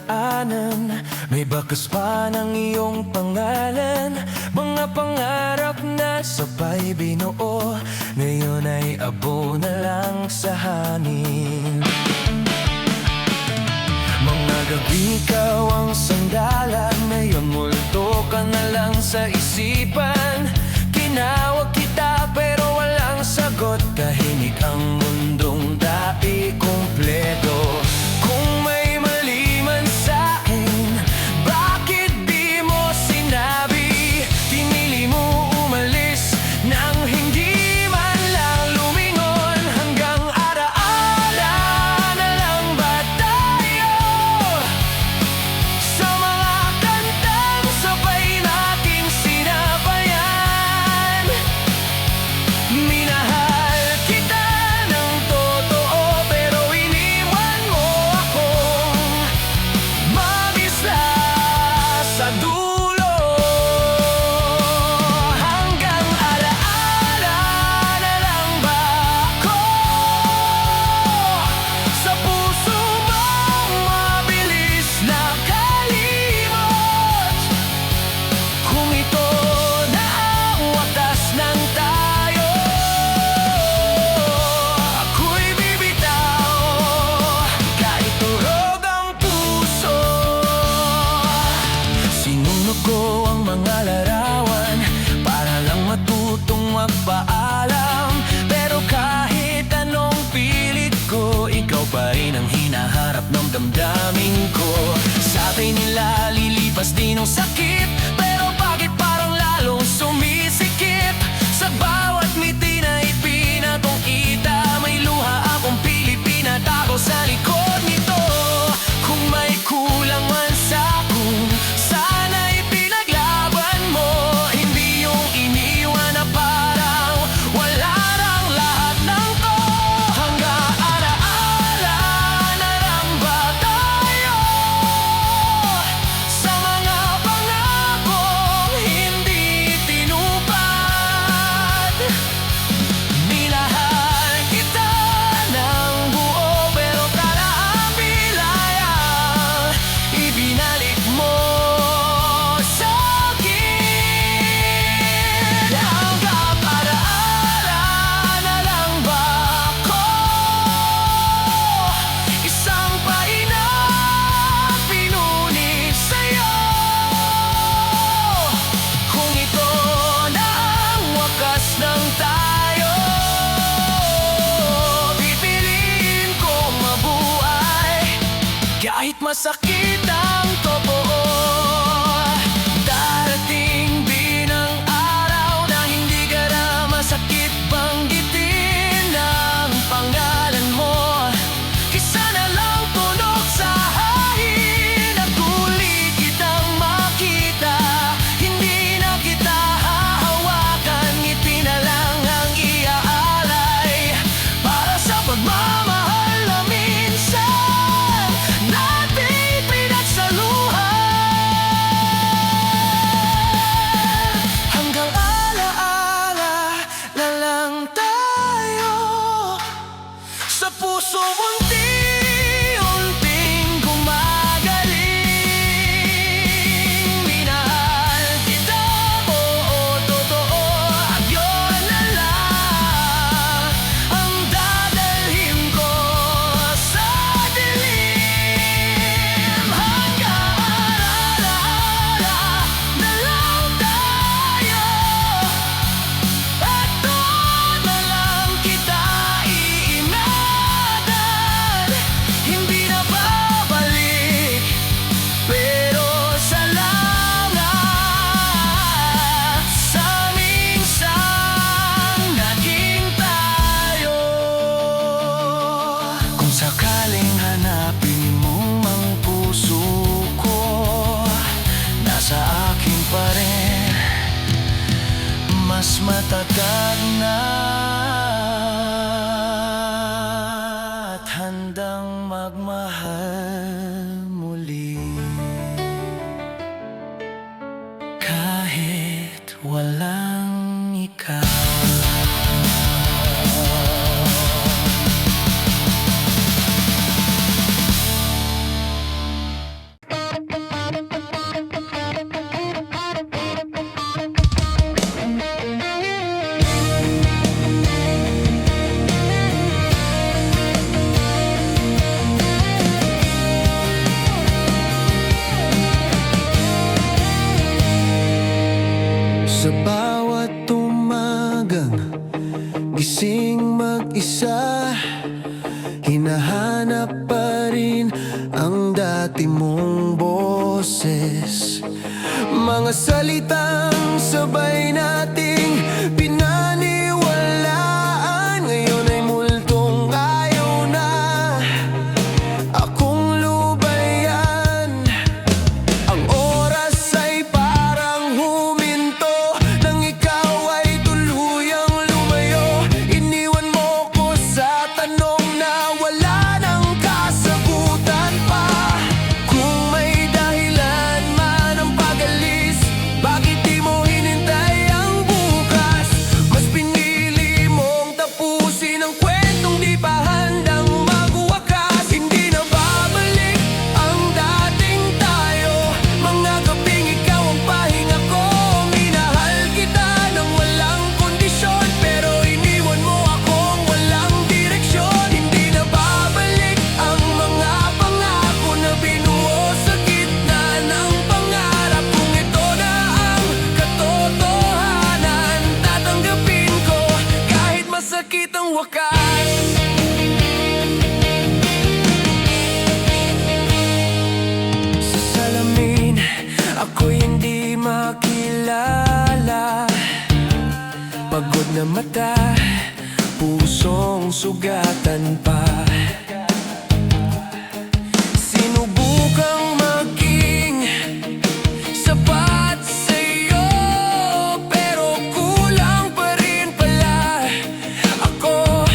daanan, may bakas pa ng iyong pangalan. Mga pangarap na sabay binuo, ngayon ay abo na lang sa hangin. Mga gabi ikaw ang sandalan, ngayon multo ka na lang sa isipan. Kinawag kita pero walang sagot, tahimik ang mundong dati kumpleto. Kung may mali man sa'kin, bakit di mo sinabi? Pinili mo umalis nang hindi man lang lumingon. Hanggang alaala na lang ba tayo sa mga kantang sabay nating sinabayan? Minahal kita ng totoo pero iniwan mo akong mag-isa sa dulo. Hanggang alaala na lang ba ako sa puso mong mabilis na kalimot? Kung ito na ang wakas ng tayo, ako'y bibitaw kahit turog ang puso. Sinunod ko ang mga larawan para lang matutong magpaalam. Pero kahit anong pilit ko, ikaw pa rin ang hinaharap ng damdamin ko. Sabi nila lilipas din ang sakit, pero bakit parang lalong sumisikip? Sa bawat ngiti na ipinapakita, may luha akong Pilipina tago sa likod nito. Kung may kulang man sa kung sana'y pinaglaban mo, hindi yung iniwan na parang wala nang lahat ng to. Hanggang alaala na lang ba tayo sa mga pangakong hindi tinupad? Minahal kita ng buo pero tala ang bilayang ibinalik mo sa akin. Hanggang alaala na lang ba ako isang paina pinunit sa'yo? Kung ito na ang wakas ng tayo, pipiliin kong mabuhay kahit masakit ang totoo. Darating din ang araw na hindi ka na masakit banggitin ang pangalan mo. Isa na lang tunog sa hangin at ulit kitang makita. Hindi na kita hahawakan, ngiti na lang ang iaalay para sa pagmamahal na minsan nating pinagsaluhan. Hanggang alaala na lang tayo sa puso unti-unting gumagaling. Minahal kita, oo, totoo, at yun na lang ang dadalhin ko sa dilim. Hanggang alaala na lang tayo at doon na lang kita iingatan. Hindi na babalik pero salamat sa minsang naging tayo. Kung sakaling hanapin mo ang puso ko, nasa akin pa rin, mas matatag na at handang magmahal muli. Kahit walang ikaw. iyong boses. Mga salitang sabay nating pinaniwalaan, ngayon ay multong ayaw na akong lubayan. Ang oras ay parang huminto nang ikaw ay tuluyang lumayo. Iniwan mo ko sa tanong na wala nang kasagutan pa. Kung may dahilan man ang pag-alis, bakit di mo hinintay ang bukas? Mas pinili mong tapusin ang kwentong di pa handang magwakas. Hindi na babalik ang dating tayo, mga gabing ikaw ang pahinga ko. Minahal kita nang walang kondisyon, pero iniwan mo akong walang direksyon. Hindi na babalik ang mga pangako na binuo sa gitna ng pangarap. Kung ito na ang katotohanan, tatanggapin ko kahit masakit ang wakas. Sa salamin, ako'y hindi makilala. Pagod na mata, pusong sugatan pa. Sinubukang maging sapat sa'yo, pero kulang pa rin pala ako.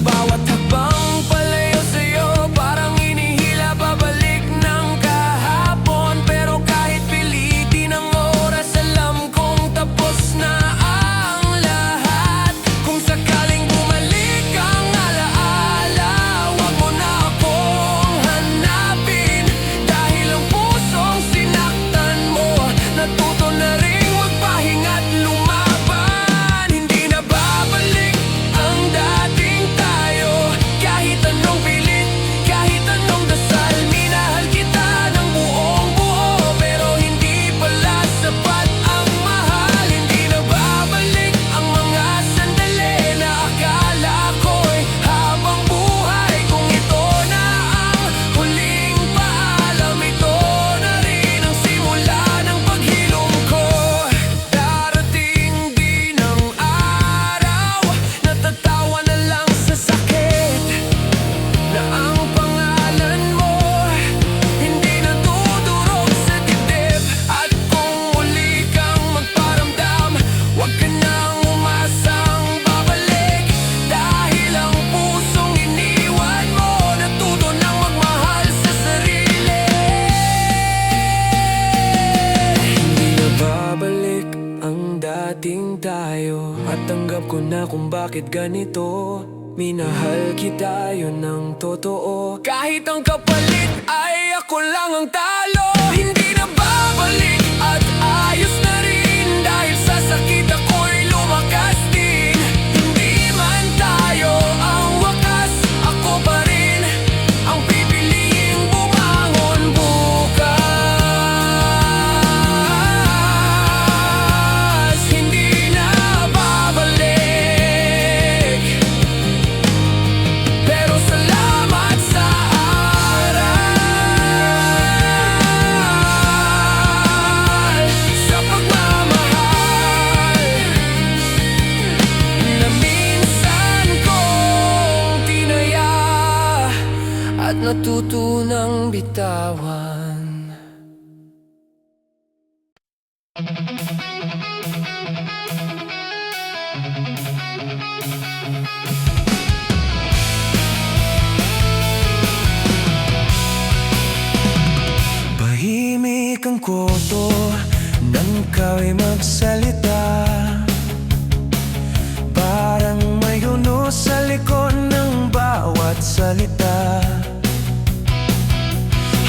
Bawat hakbang palayo sa'yo, parang inihila pabalik ng kahapon. Pero kahit pilitin ang oras, alam kong tapos na ang lahat. Kung sakaling bumalik ang alaala, wag mo na akong hanapin. Dahil ang pusong sinaktan mo, natuto na rin magpahinga't lumaban. Hindi na babalik ang dating tayo, kahit anong pilit, kahit anong dasal. Minahal kita ng buong buo, pero hindi pala sapat ang mahal. Hindi na babalik ang mga sandali na akala ko'y habang buhay. Kung ito na ang huling paalam, ito na rin ang simula ng paghilom ko. Darating din ang araw, natatawa na lang sa sakit, na ang pangalan mo hindi natudurog sa dibdib. At kung muli kang magparamdam, wag ka nang umasang babalik. Dahil ang pusong iniwan mo, natuto nang magmahal sa sarili. Hindi na babalik ang dating tayo, at tanggap ko na kung bakit ganito. Minahal kita, yun ang totoo, kahit ang kapalit ay ako lang ang talo. Hindi na babalik at ayos na rin, dahil sa sakit ako'y lumakas din. Hindi man tayo ang wakas, ako pa rin ang pipiliing bumangon bukas. Hindi na babalik, pero salamat sa aral, sa pagmamahal na minsan kong tinaya at natutunang bitawan. Tahimik ang koto nang ikaw'y magsalita. Parang may hunos sa likod ng bawat salita.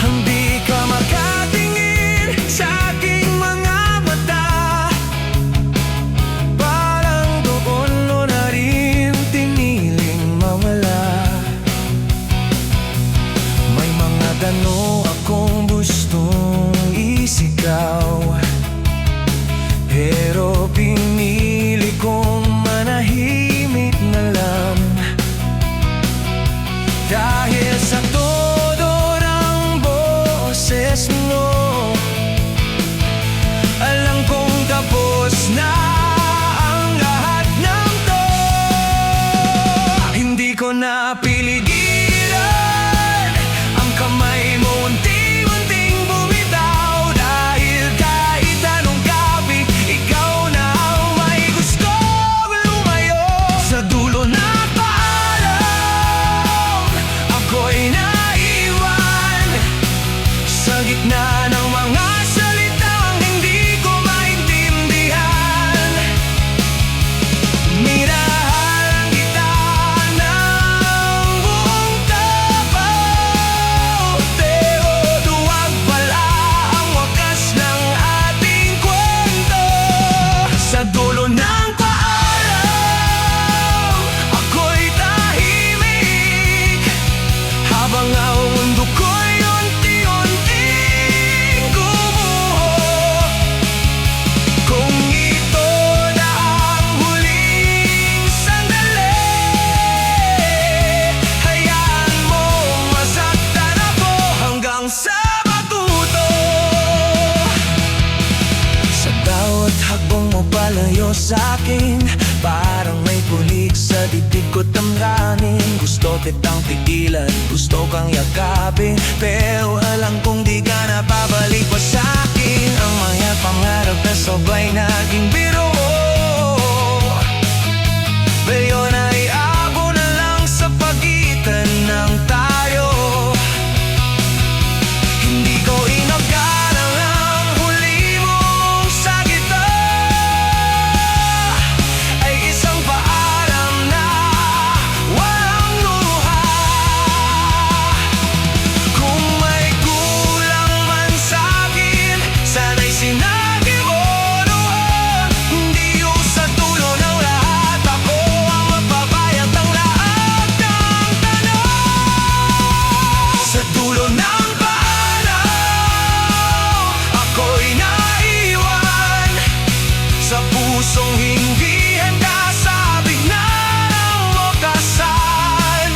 Hindi ka makatingin sa aking mga mata. Parang doon mo na rin tiniling mawala. May mga tanong akong gustong isigaw, pero pinili kong manahimik na lang. Dahil sa todo na sa matuto. Sa bawat hakbang mo palayo sa'kin, parang may pulik sa dibdib ko tamlanin. Gusto kitang tigilan, gusto kang yakapin, pero alam kong di ka na babalik pa sa'kin. Ang mga pangarap na sabay naging biro, ngayon ay abo na lang sa pagitan ng tayo. Hindi ko inagalang ang huli mong sagitan, ay isang paalam na walang luha. Kung may kulang man sa'kin, sana'y sinabi mo noon. Hindi yung sa dulo ng lahat ako ang magbabayad ng lahat ng tanong. Sa dulo ng paalam, ako'y naiwan sa pusong hindi handa sa biglang wakasan.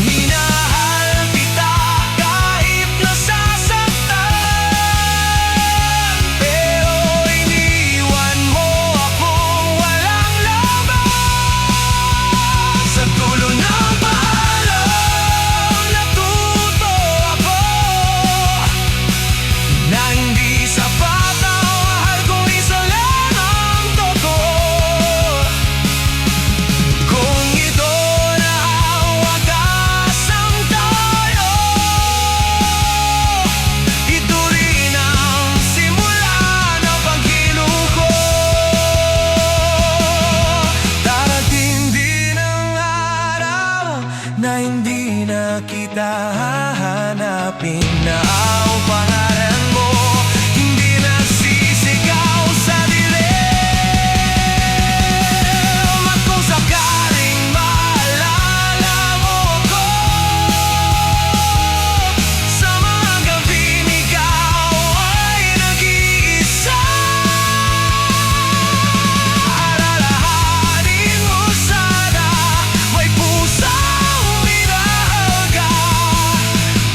Minahal kita kahit nasasaktan, pero iniwan mo akong walang laban. Sa dulo ng paalam, natuto ako na hindi sapat ang mahal kung isa lang ang totoo. Kung ito na ang wakas ng tayo, ito rin ang simula ng paghilom ko. Darating din ang araw na hindi na kita hahanapin, na ang pangalan mo hindi nagsisigaw sa dilim. At kung sakaling maalala mo ko sa mga gabing ikaw ay nag-iisa, alalahanin mo sana may pusang minahal ka,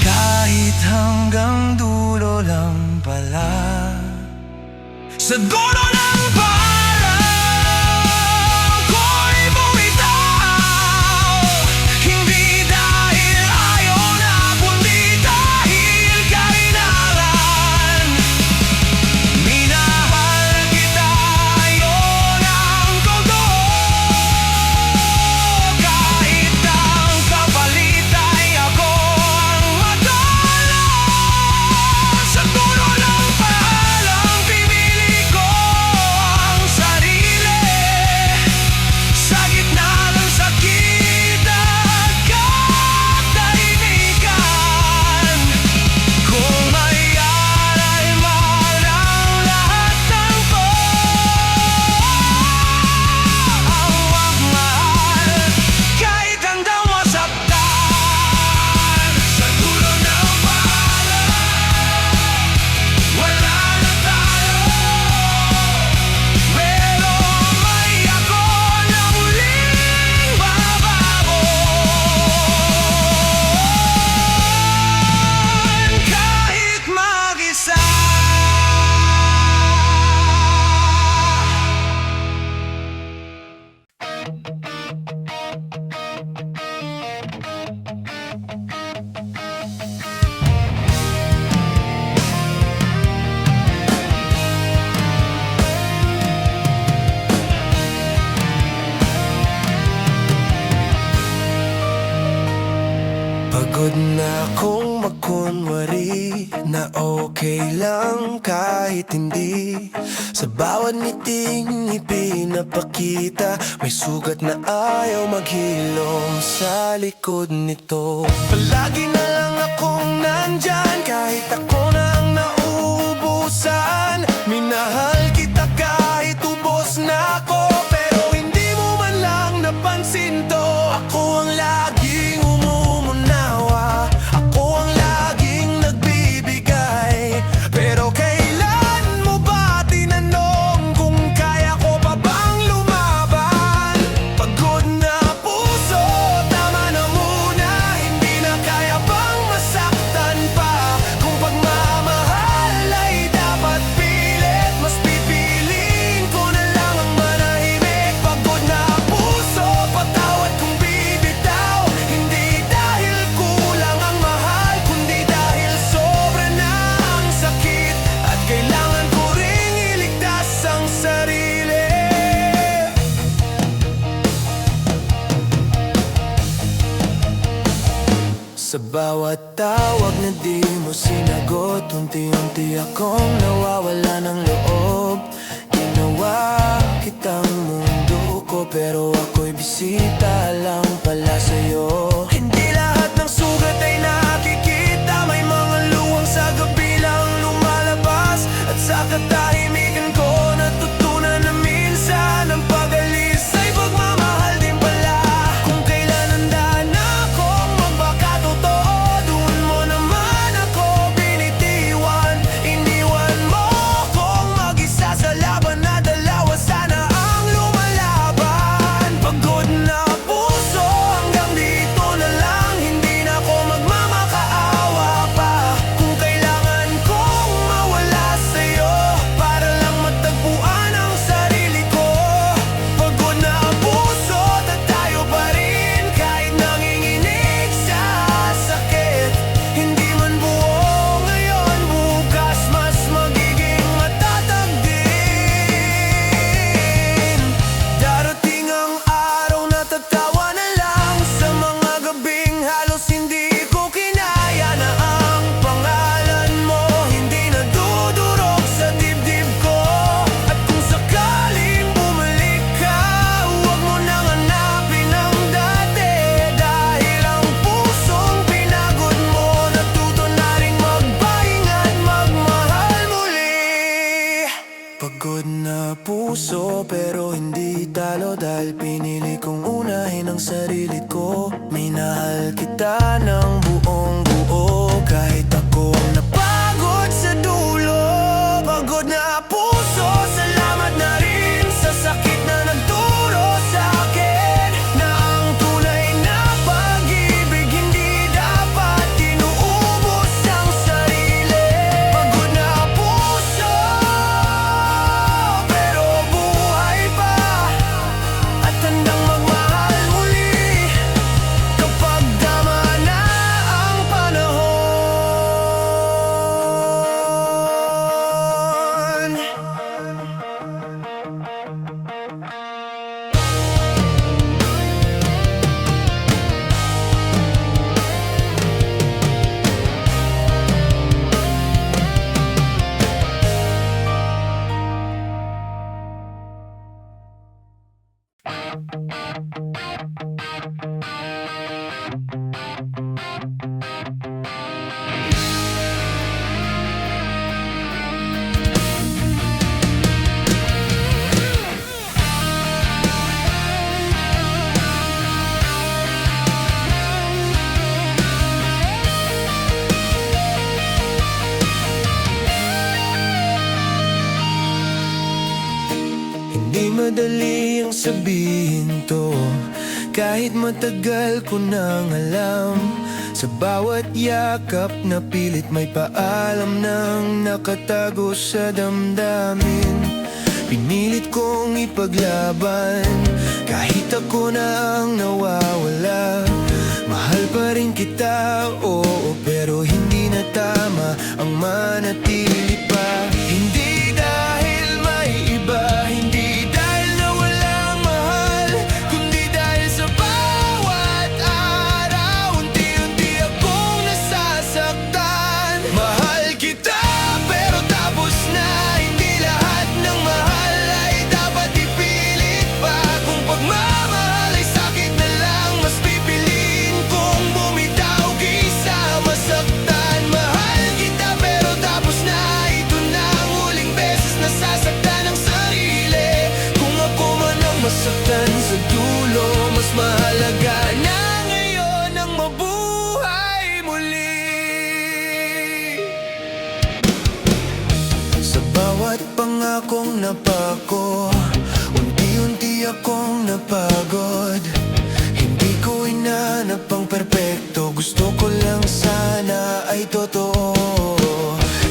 kahit hanggang dulo lang pala. Sa dulo ng paalam, ako'y bumitaw. Hindi dahil ayaw na, kundi dahil kailangan. Minahal kita, yun ang totoo. Kahit ang kapalit ay ako ang madala. Sa dulo ng paalam, pinili ko ang sarili. Sa gitna ng sakit at katahimikan, kung may alay mahal ang lahat ng ko, ang magmahal kahit hanggang masaktan. Sa dulo ng paalam, wala na tayo, pero may ako na muling bababon, kahit mag-isa. Pagod na akong magkunwari na okay lang kahit hindi. Sa bawat ngiting ipinapakita, may sugat na ayaw maghilom sa likod nito. Palagi na lang akong nandyan kahit ako na ang nauubusan. Minahal kita kahit ubos na ako, pero hindi mo man lang napansin to. Ako ang laging umuunawa, ako ang laging nagbibigay, pero kailan mo ba tinanong kung kaya ko pa bang lumaban? Pagod na puso, tama na muna, hindi na kaya bang bawat tawag na di mo sinagot, unti-unti akong nawawala ng loob. Ginawa kitang mundo ko, pero ako'y bisita lang pala sa'yo. Hindi lahat ng sugat ay nakikita, may mga luwang sa gabi lang lumalabas. At sa katahimikan ko natutunan na minsan ang pag-alis ay pagmamahal din pala. Kung kailan handa na akong magpakatotoo, doon mo naman ako binitiwan. Iniwan mo kong mag-isa sa laban na dalawa sana ang lumalaban. Pagod na puso, hanggang dito na lang, hindi na ako magmamakaawa pa. Kung kailangan kong mawala sa'yo para lang matagpuan ang sarili ko. Pagod na ang puso, tatayo pa rin kahit nanginginig sa sakit. Hindi man buo ngayon, bukas mas magiging matatag din. Darating ang araw na tatawa na lang sa mga gabing halos hindi ko kinaya, na ang pangalan mo hindi nadudurog sa dibdib ko. At kung sakaling bumalik ka, huwag mo nang hanapin ang dati, dahil ang pusong pinagod mo natuto na ring magpahinga at magmahal muli. Pagod na puso pero hindi talo, dahil pinili kong unahin ang sarili ko. Minahal kita ng buong buo kahit ako ang napagod sa dulo. Pagod na puso, salamat na rin sa sakit na nagturo sa akin na ang tunay na pag-ibig hindi dapat inuubos ang sarili. Pagod na puso, pero buhay pa at handang magmahal muli kapag tama na ang panahon. Hindi madali ang sabihin to, kahit matagal ko nang alam. Sa bawat yakap na pilit may paalam nang nakatago sa damdamin. Pinilit kong ipaglaban kahit ako na ang nawawala. Mahal pa rin kita, oo, pero hindi na tama ang manatili pa. Hindi dahil may iba, hindi dahil na walang mahal, kundi dahil sa bawat araw unti-unti akong nasasaktan. Mahal kita pero tapos na, hindi lahat ng mahal ay dapat ipilit pa. Kung pagmamahal ay sakit na lang, mas pipiliin kong bumitaw kaysa masaktan. Mahal kita pero tapos na, ito na ang huling beses na sasaktan ang sarili. Kung ako man ang masaktan sa dulo, mas mahalaga na ngayon ang mabuhay muli. Sa bawat pangakong napako, unti-unti akong napagod. Hindi ko hinanap ang perpekto, gusto ko lang sana ay totoo.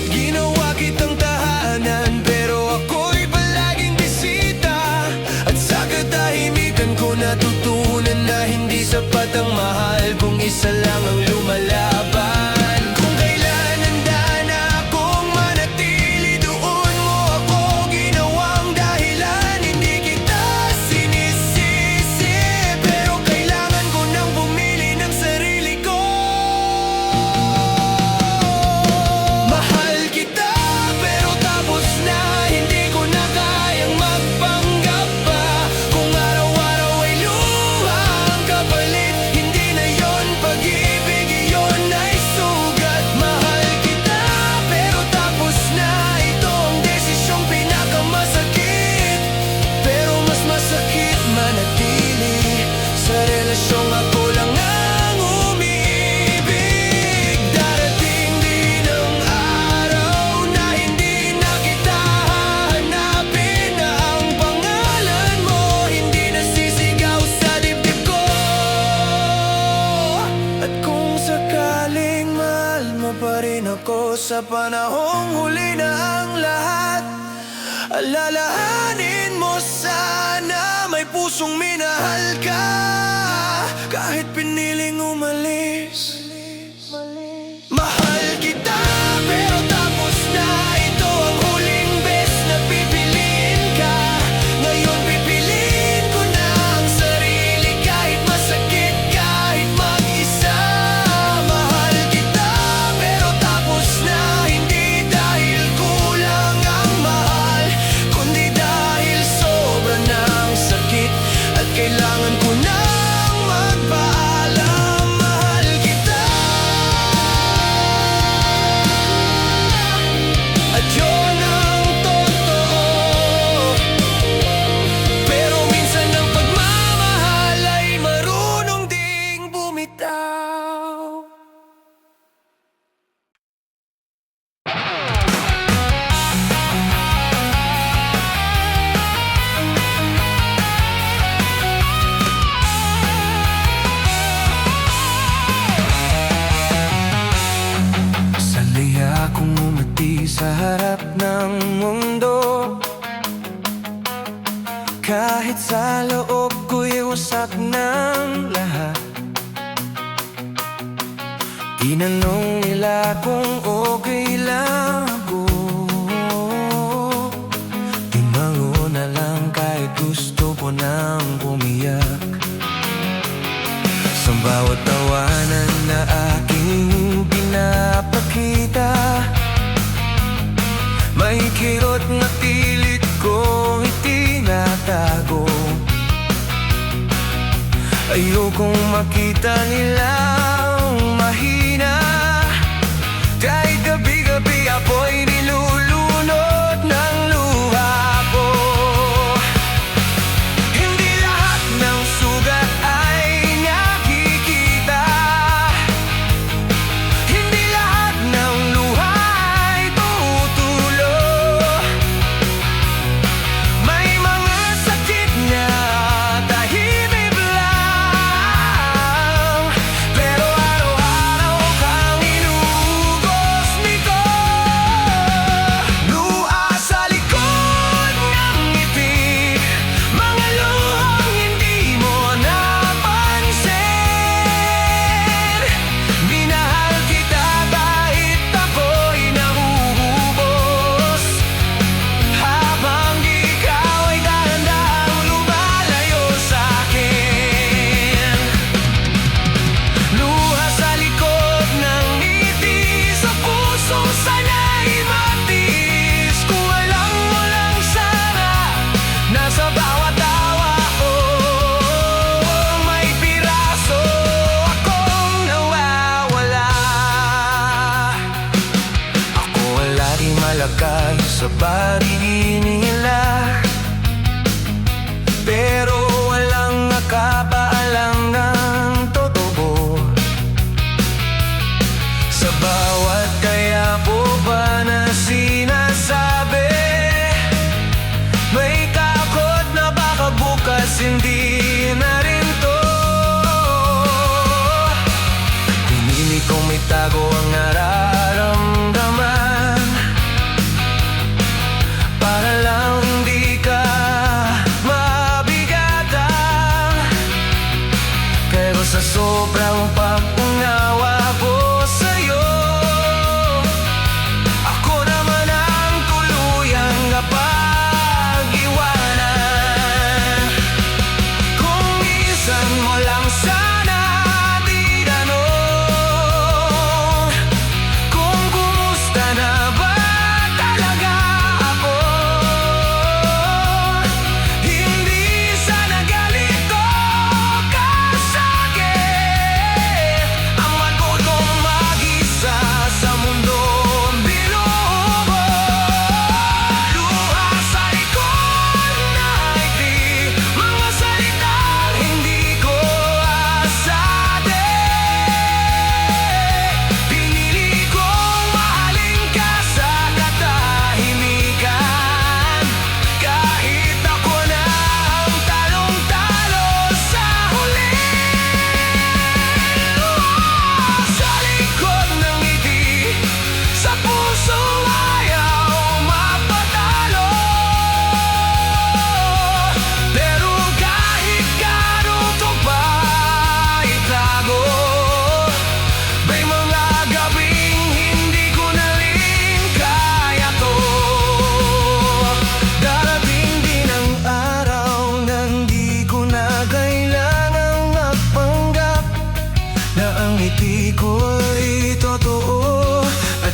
Ginawa kitang tahanan pero ako'y palaging bisita. At sa katahimikan ko natutunan na hindi sapat ang mahal kung isa lang ang lumalaban. Kung kailan handa na akong manatili, doon mo ako ginawang dahilan. Hindi kita sinisisi, pero kailangan ko nang bumili ng sarili ko. pa rin ako sa panahong huli na ang lahat. Alalahanin mo sana may pusong minahal ka. Kahit piniling umalis, mahal kita pero tapos na. Ito ang huling bes na pipiliin ka. Ngayon pipiliin ko na ang sarili. Kahit masakit, kahit mag-isa. Mahal kita pero tapos na. Hindi dahil kulang ang mahal, kundi dahil sobra ng sakit. At kailangan ko nang magpaalam. Mahal kita at yun ang totoo. Pero minsan ang pagmamahal ay marunong ding bumitaw. Sanay akong umati sa harap ng mundo. Kahit sa loob ko'y wasak ng lahat. Tinanong nila kung okay lang ako. Timango na lang kahit gusto ko nang umiyak. Sa bawat tawanan na aking pinapakita, may kirot na pilit kong itinatago. Ayokong makita nilang mahina. Kahit gabi-gabi ako'y nilulunod ng luha ko. Hindi lahat ng sugat ay nakikita. Hindi lahat ng luha ay tutulo. May mga sakit na tahimik lang, pero araw-araw kang inugos nito. Luha sa likod ng ngiti, mga luhang hindi mo napansin. Minahal kita kahit ako'y nahuhubos, habang ikaw ay dahan-dahang lumalayo sa'kin. Luha sa likod ng ngiti, sa pusong sana'y matiis. Kung alam mo lang sana, nasa bawat tawa ko may piraso akong nawawala. Ako ang laging malagay sa bariin nila, pero walang nakapaalam ng totoo. Sa bawat kaya po ba na sinasabi, may takot na baka bukas hindi na rin to. Pinili kong itago ang nararamdaman, para lang hindi ka mabigatan. Pero sa sobrang pag-unawa ko sa'yo,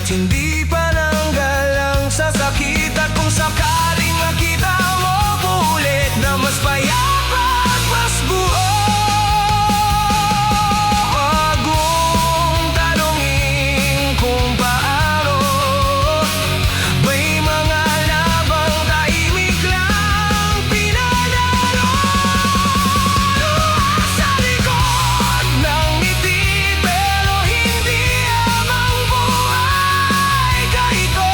hindi pananggal ang sasakit. At kung sakaling makita mo ulit na mas payapa at mas buo, wag mong tanungin kung paano. May mga labang tahimik lang pinadalo sa likod ng ngiti, pero hindi amang buhay ganito.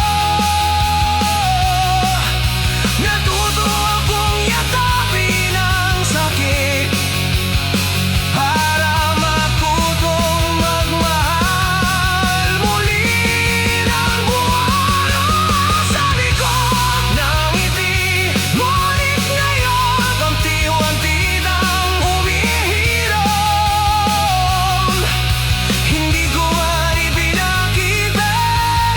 Natuto akong yakapin ang sakit para matutong magmahal muli ng buo sa likod ng ngiti. Ngunit ngayon unti-unti nang humihirap. Hindi ko man ipinakita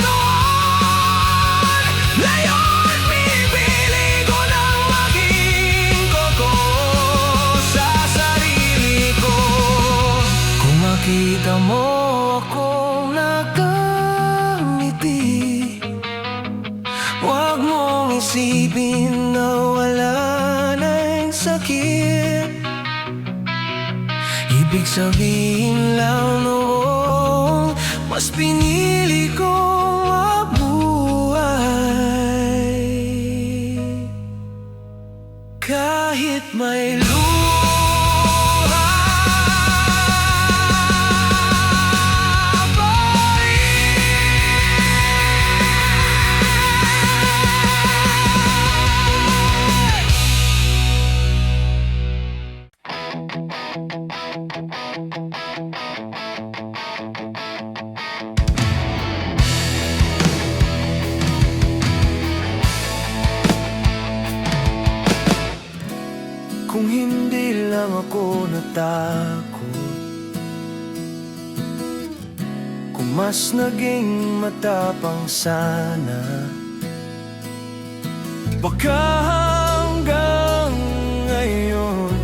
noon. Ngayon pipili ko nang maging totoo sa sarili ko. Kung makita mo akong nakangiti, huwag mong isipin na wala nang sakit. Ibig sabihin lang noon, mas pinili kong mabuhay kahit may luha pa kung hindi lang ako natakot, kung mas naging matapang sana, baka hanggang ngayon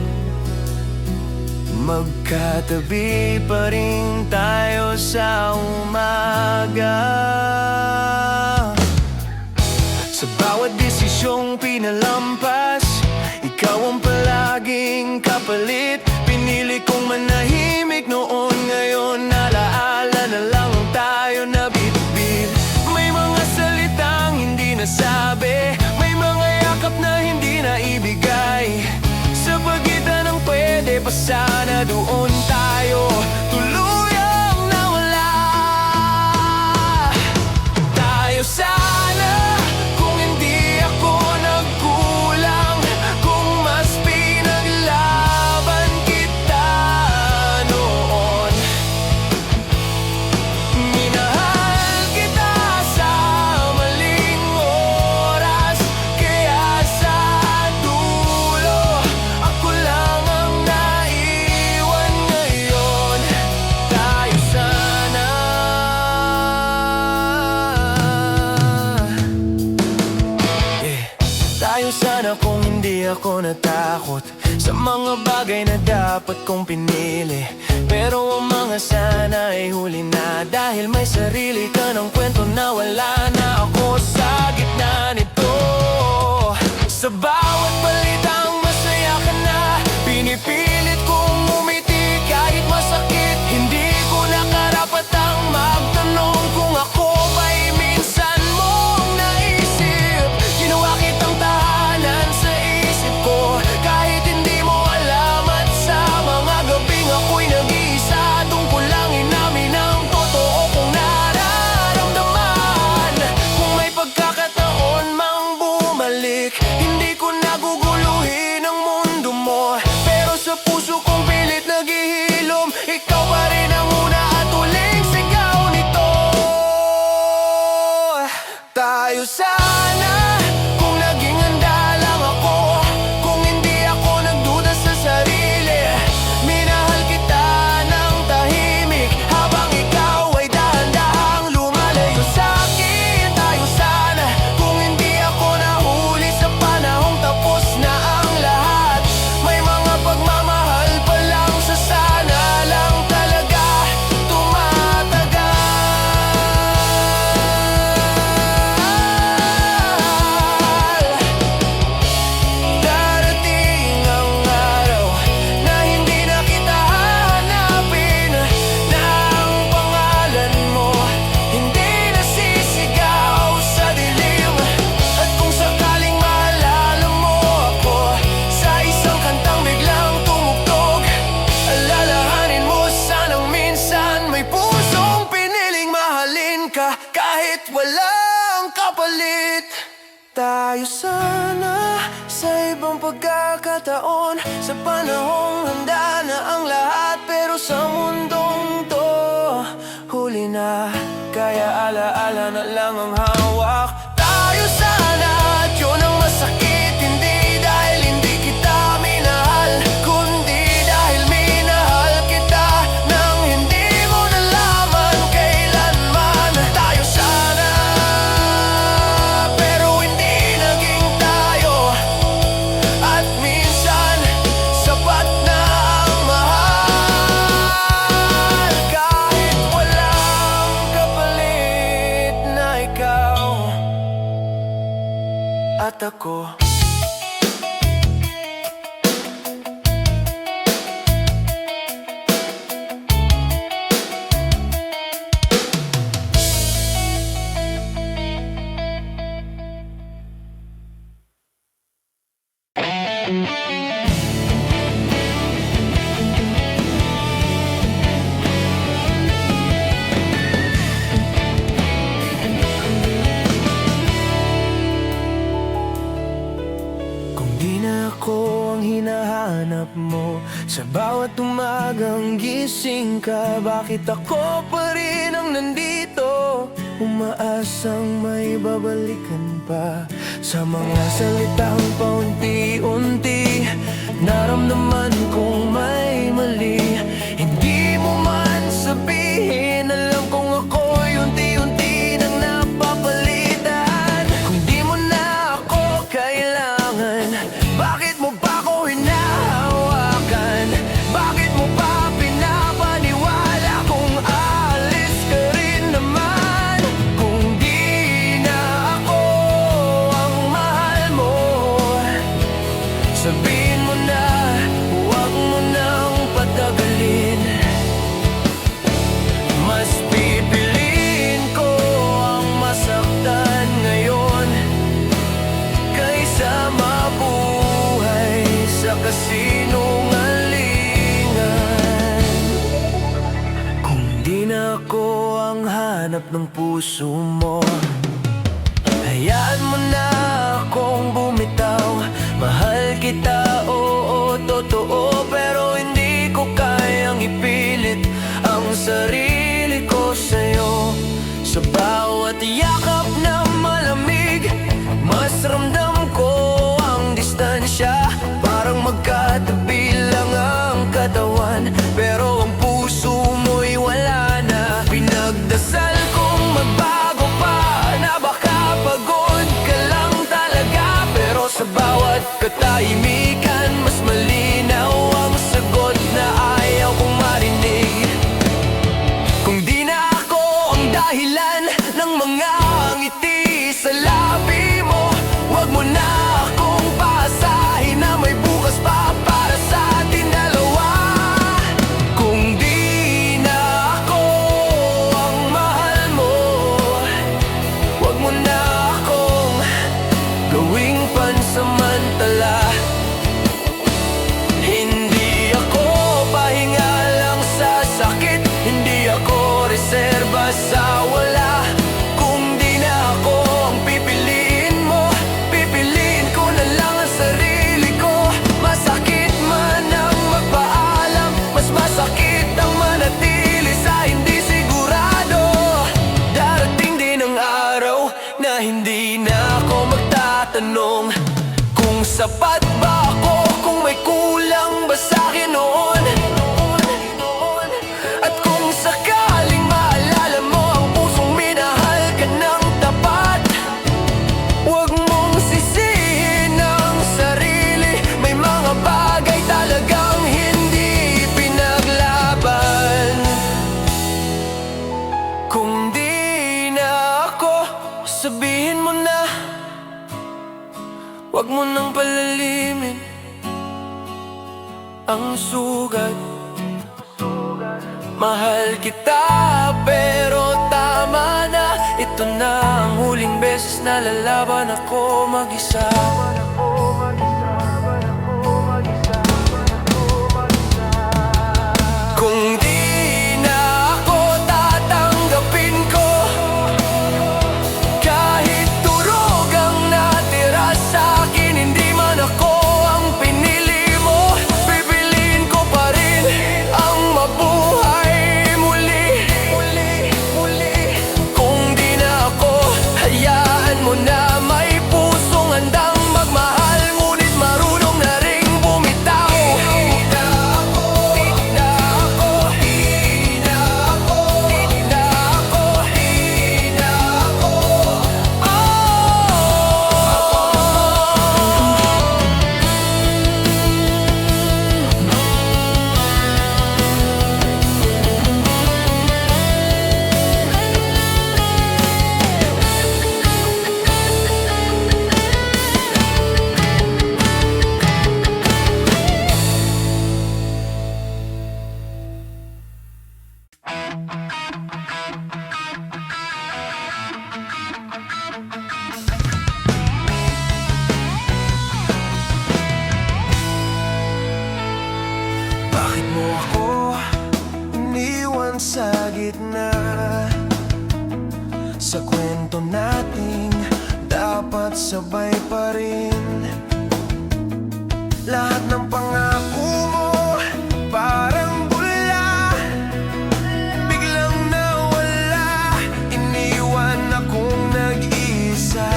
magkatabi pa rin tayo sa umaga. Sa bawat desisyong pinalampas, ikaw ang palaging kapalit. Pinili kong manahimik noon, ngayon alaala na lang ang tayo na bitbit. May mga salitang hindi nasabi, may mga yakap na hindi na ibigay. Sa pagitan ng pwede pa sana, doon tayo tuluyang nawala. Tayo sana kung hindi ako nagkulang, kung mas pinaglaban kita noon. Minahal kita sa maling oras, kaya sa dulo ako lang ang naiwan ngayon. Tayo sana. Tayo sana kung hindi ako natakot sa mga bagay na dapat kong pinili. Pero ang mga sana ay huli na, dahil may sarili ka ng kwento na wala na ako sa gitna nito. Sa bawat balitang masaya ka na, pinipilit kong umiti kahit masakit. Hindi ko na karapatang magtanong kung ako ba'y minsan mong naisip. Ginawa kitang tahanan sa isip ko, kahit hindi mo alam. At sa mga gabing ako'y nag-iisa, doon ko lang inamin ang totoo kong nararamdaman. Kung may pagkakataon mang bumalik, hindi ko na ka kahit walang kapalit. Tayo sana sa ibang pagkakataon, sa panahong handa na ang lahat. Pero sa mundong to, huli na, kaya alaala na lang ang hawak. Tayo sana at yun ang masakit, hindi dahil hindi kita minahal, kundi dahil minahal kita nang hindi mo nalaman kailanman. Tayo sana, pero hindi naging tayo, at minsan sapat na ang mahal. Kahit walang kapalit na ikaw at ako. Kung di na ako ang hinahanap mo, sa bawat umagang gising ka, bakit ako pa rin ang nandito? Umaasang may babalikan pa, sa mga salitang paunti-unti naramdaman kong may mali. Hindi mo man sabihin, alam kong ako'y unti-unti nang napapalitan. Kung di mo na ako kailangan, bakit mo pa ako hinahawakan? Bakit mo pa pinapaniwala kung aalis ka rin naman? Kung di na ako ang mahal mo, sabihin mo na, huwag mo nang patagalin. Mas pipiliin ko ang masaktan ngayon kaysa mabuhay sa kasinungalingan. Kung di na ako ang hanap ng puso mo, hayaan mo na akong bumitaw. Mahal kita, oo, totoo, pero hindi ko kayang ipilit ang sarili ko sa'yo. Sa bawat yakap na malamig, mas ramdam ko ang distansya. Parang magkatabi lang ang katawan, pero ang puso mo'y wala na. Pinagdasal kong magbago pa, na baka pagod ka lang talaga, pero sa bawat katahimikan, mas malinaw ang sagot na ayaw kong marinig. Kung di na ako ang dahilan ng mga ngiti sa labi mo, wag mo na akong paasahin na may bukas pa para sa atin dalawa. Kung di na ako ang mahal mo, wag mo na akong gawing pansamantala. Hindi ako pahinga lang sa sakit, hindi ako reserba sa wala. Kung di na ako ang pipiliin mo, pipiliin ko na lang ang sarili ko. Masakit man ang magpaalam, mas masakit ang manatili sa hindi sigurado. Darating din ang araw na hindi na ako magtatanong kung sapat ba ako, kung may kulang ba sa'kin noon. At kung sakaling maalala mo ang pusong minahal ka ng tapat, huwag mong sisihin ang sarili. May mga bagay talagang hindi pinaglaban. Kung di na ako, sabihin mo na, huwag mo nang palalimin ang sugat. Mahal kita, pero tama na. Ito na ang huling beses na lalaban ako mag-isa. Kung di na ako tatanggapin ko sa kwento nating dapat sabay pa rin. Lahat ng pangako mo parang bula, biglang nawala, iniwan akong nag-iisa.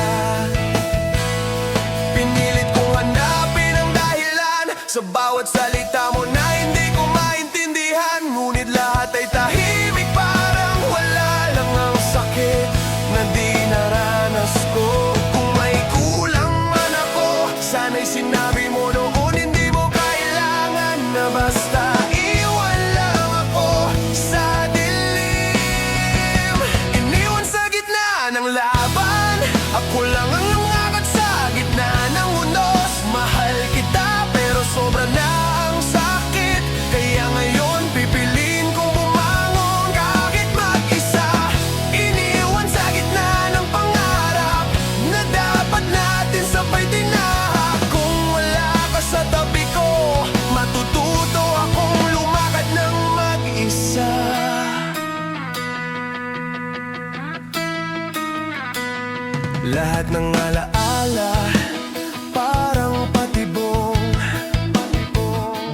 Pinilit kong hanapin ang dahilan sa bawat salita mo na hindi ko maintindihan. Ngunit lahat ay tahimik, parang wala lang ang sakit na di naranas ko. Kung may kulang man ako, sana'y sinabi mo noon, hindi mo kailangan na basta iwan lang ako sa dilim. Iniwan sa gitna ng laban, ako lang ang lumakad sa gitna ng unos. Mahal kita pero sobra na ang sakit, kaya ngayon pipiliin kong bumangon kahit mag-isa. Iniwan sa gitna ng pangarap na dapat natin sabay tinahak. Kung wala ka sa tabi ko, matututo akong lumakad ng mag-isa. Lahat ng alaala parang patibong,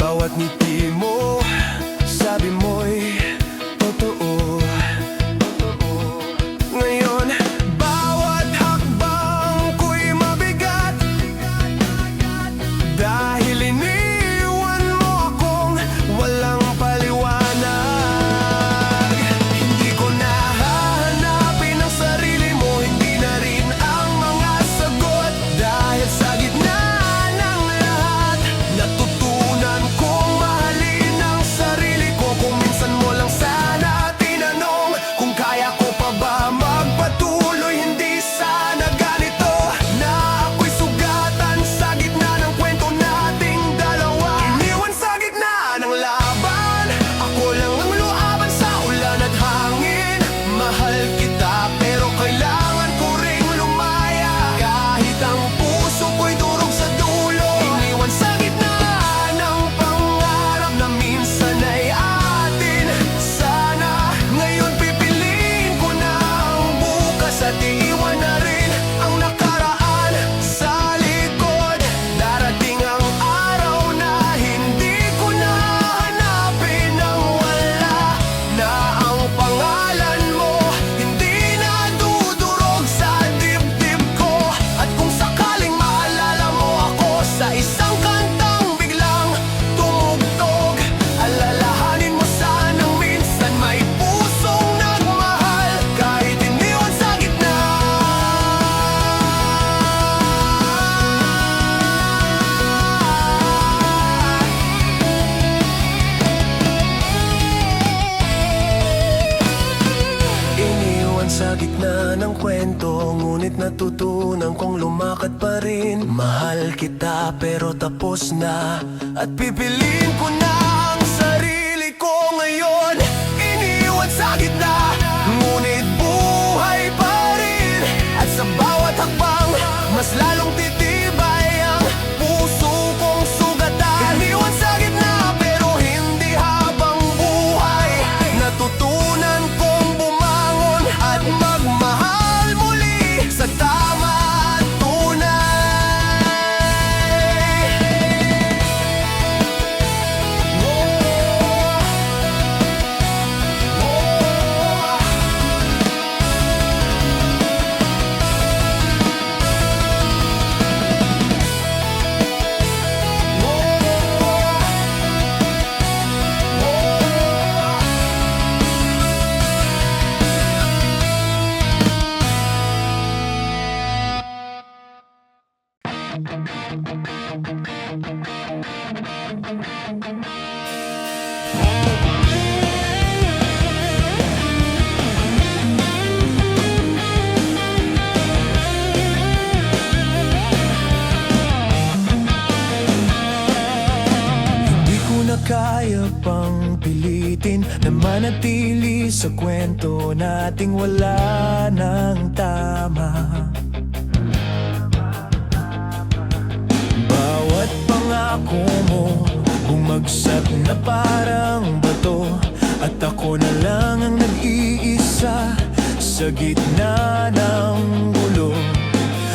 bawat ngiti mo sabi mo'y totoo. Ngayon bawat hakbang ko'y mabigat, dahil iniwan mo akong walang paliwanag. Hindi ko nahahanapin ang sarili mo, hindi na rin ang mga sagot. Dahil sa gitna ng lahat, natutunan kong mahalin ang sarili ko. Kung minsan mo lang sana tinanong kung kaya ko pa ba magpatuloy, hindi sana ganito na ako'y sugatan sa gitna ng kwento nating dalawa. Iniwan sa gitna ng laban, ako lang ang luaban sa ulan at hangin. Mahal kita pero kailangan ko ring lumaya, kahit ang puso ko'y durog sa dulo. Iniwan sa gitna ng pangarap na minsan ay atin. Sana ngayon pipiliin ko na ang bukas at iiwan na rin ang nakaraan sa likod. Darating ang araw na hindi ko na hanapin ang wala, na ang pangalan mo hindi na dudurog sa dibdib ko. At kung sakaling maalala mo ako sa isang kantang biglang tumugtog, alalahanin mo sanang minsan may pusong nagmahal kahit iniwan sa gitna. Iniwan sa gitna ng kwento, ngunit natutunan kong lumakad pa rin. Mahal kita pero tapos na, at pipiliin ko na ang sarili ko ngayon. Iniwan sa gitna, ngunit buhay pa rin. At sa bawat hakbang, mas lalong titibay ang puso kong sugatan. Iniwan sa gitna pero hindi habang buhay, natutunan kong bumangon at magmahal muli sa tama at tunay. Kaya pang pilitin na manatili sa kwento nating wala ng tama. Bawat pangako mo bumagsak na parang bato, at ako na lang ang nag-iisa sa gitna ng gulo.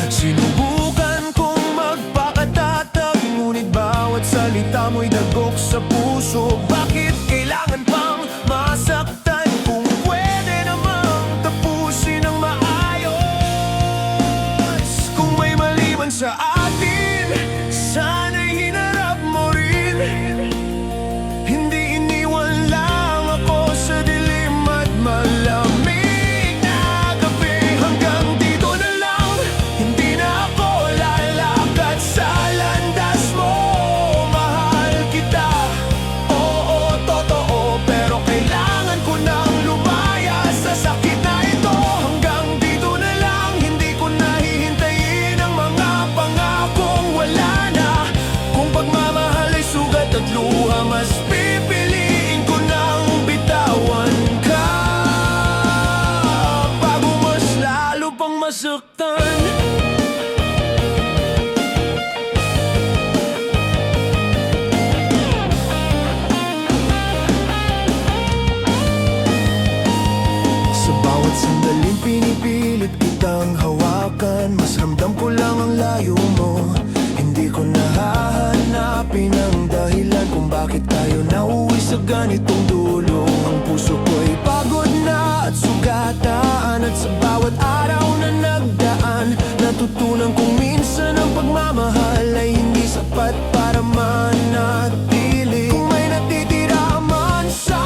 Sinubukan kong magpakatatag, ngunit bawat salita mo'y dagok sa puso. Bakit kailangan pang masaktan kung pwede namang tapusin ng maayos? Kung may mali man sa atin, sana'y hinarap mo rin. Hindi iniwan lang ako sa dilim at malamig na gabi. Hanggang dito na lang, hindi na ako lalakad sa landas mo. Mahal kita, oo, totoo, pero kailangan ko nang lumaya sa sakit na ito. Hanggang dito na lang, hindi ko nahihintayin ang mga pangakong wala na. Kung pagmamahal ay sugat at luha, mas pipiliin ko nang bitawan ka bago mas lalo pang masaktan. Sa bawat sandaling pinipilit kitang hawakan, mas ramdam ko lang ang layo mo. Hindi ko nahahanapin ang dahilan kung bakit tayo nauwi sa ganitong dulo. Ang puso ko'y pagod na at sugatan, at sa bawat araw na nagdaan, natutunan kong minsan ang pagmamahal ay hindi sapat para manatili. Kung may natitira man sa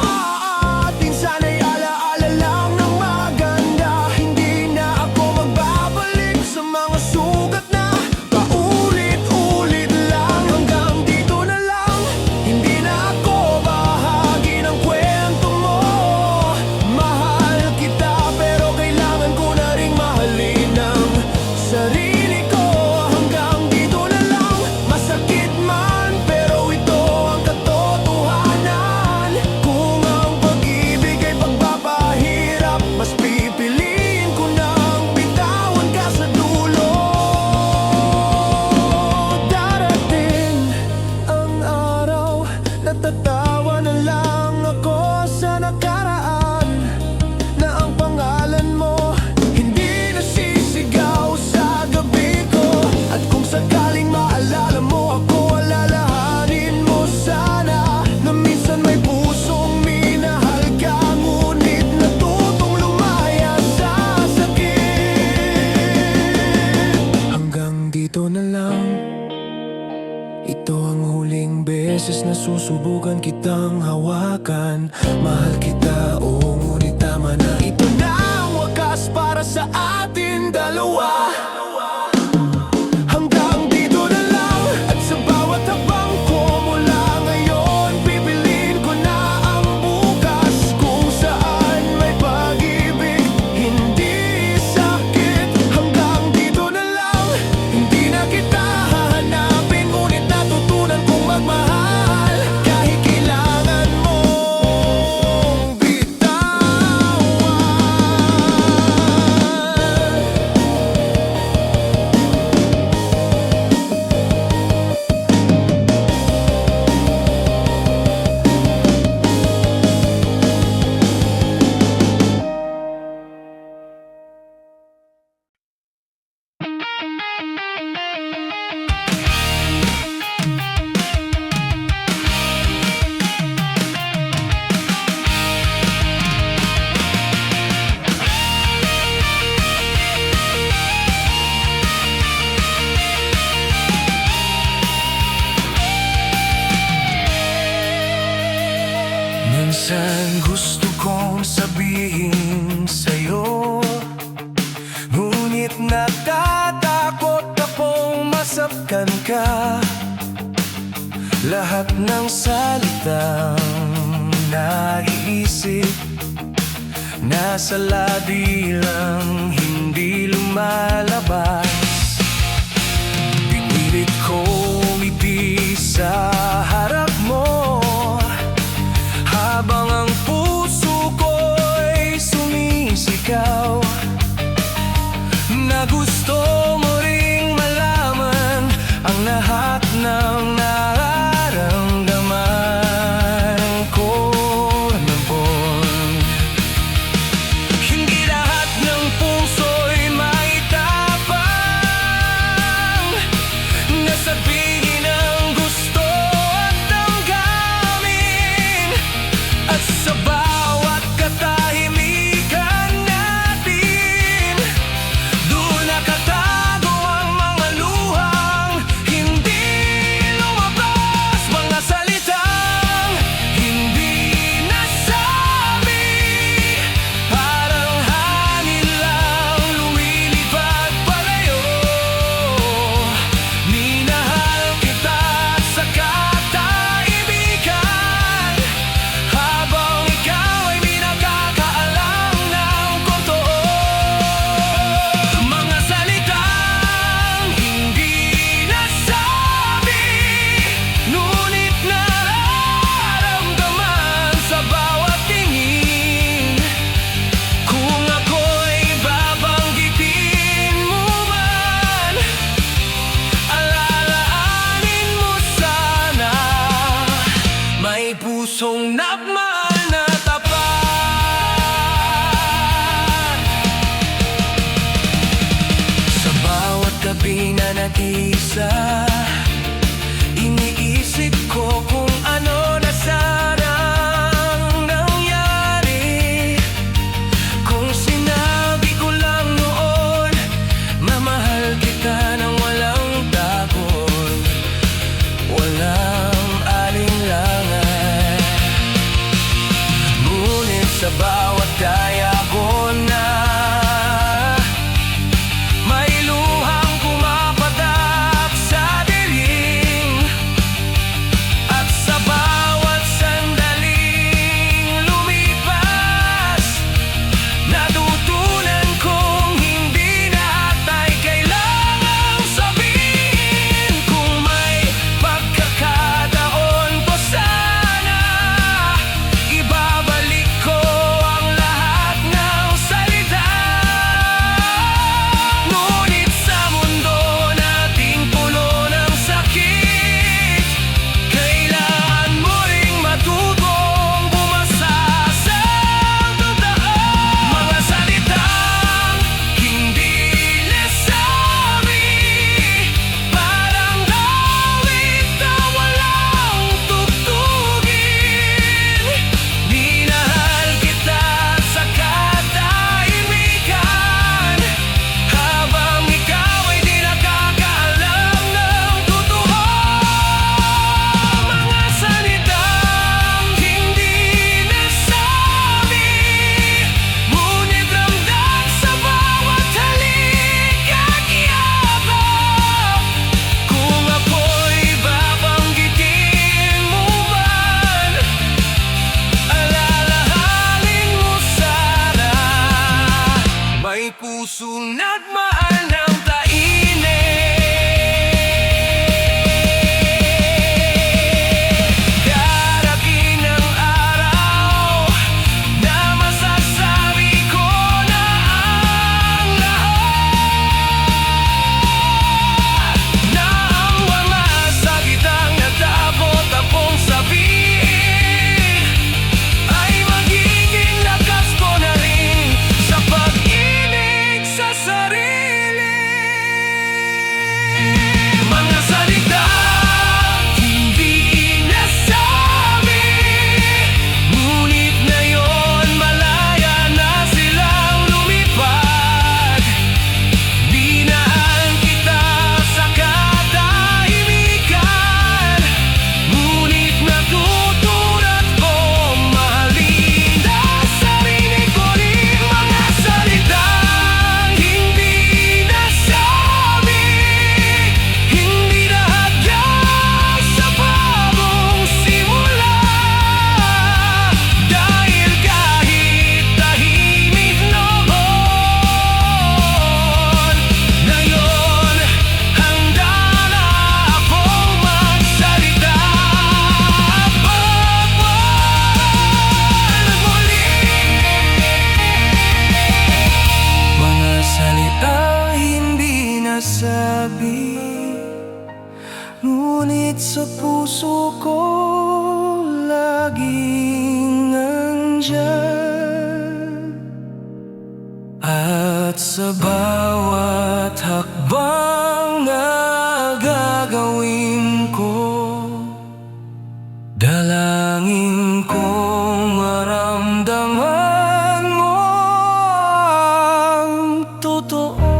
atin, sana'y alaala lang ng maganda. Hindi na ako magbabalik sa mga sugat na paulit-ulit lang. Hanggang dito na lang, hindi na ako bahagi ng kwento mo. Mahal kita, pero kailangan ko na ring mahalin ang sarili ko. Hanggang dito na lang, masakit man, pero ito ang katotohanan. Kung ang pag-ibig ay pagpapahirap, mas pipiliin ko nang bitawan ka sa dulo. Darating ang araw, natatawa na lang ako sa nakaraan, na ang pangalan mo hindi nasisigaw sa gabi ko. At kung sakaling maalala mo ako, alalahanin mo sana na minsan may pusong minahal ka, ngunit natutong lumaya sa sakit. Hanggang dito na lang, ito ang huling beses na susubukan kitang hawakan. Mahal kita, oo, ngunit tama na. Ito na ang wakas para sa atin dalawa. Hanggang dito na lang, at sa bawat habang ko mula ngayon, pipiliin ko na ang bukas, kung saan may pag-ibig, hindi sakit. Hanggang dito na lang, hindi na kita hahanapin, ngunit natutunan kong magmahal kahit kailangan mong bitawan. Minsan gusto kong sabihin sa'yo, ngunit natatakot akong masaktan ka. Lahat ng salitang naiisip, nasa labi lang, hindi lumalabas. Pinilit kong ngiti sa harap mo, habang ang puso ko'y sumisigaw, na gusto mo ring malaman ang lahat ng nararamdaman ko noon. Hindi lahat ng mag-iisa. Iniisip ko kung ano na sanang nangyari kung sinabi ko lang noon, mamahal kita ng walang takot, walang alinlangan. Ngunit sa bawat daya ko na may luhang kumapatak sa dilim, at sa bawat sandaling lumipas, natutunan kong hindi lahat ay kailangang sabihin. Kung may pagkakataon ko sana, ibabalik ko ang lahat ng salita. Ngunit sa mundo nating puno ng sakit, kailangan mo ring matutong bumasa sa totoo. Mga salitang hindi nasabi, parang awit na walang tugtugin. Minahal kita sa katahimikan, habang ikaw ay di nakakaalam ng totoo. Mga salitang hindi nasabi, ngunit ramdam sa bawat halik at yakap. Kung ako'y babanggitin mo man, alalahanin mo sana may pusong nagmahal ng tainip. Darating ang araw na masasabi ko na ang lahat, na ang mga salitang natapot-tapong sabihin ay magiging lakas ko na rin sa pag-ibig sa sarili. Mga salitang hindi nasabi, ngunit ngayon malaya na silang lumipad. Minahal kita sa katahimikan, ngunit natutunan ko mahalin ang sarili ko rin. Mga salitang hindi nasabi, hindi lahat yan sa bagong simula. Dahil kahit tahimik noon, ngayon handa na akong magsalita. Pagpapal muli. Mga salita hindi nasabi, ngunit sa puso ko laging nandyan. At sa bawat hakbang na gagawin ko, dalangin kong maramdaman mo ang totoo.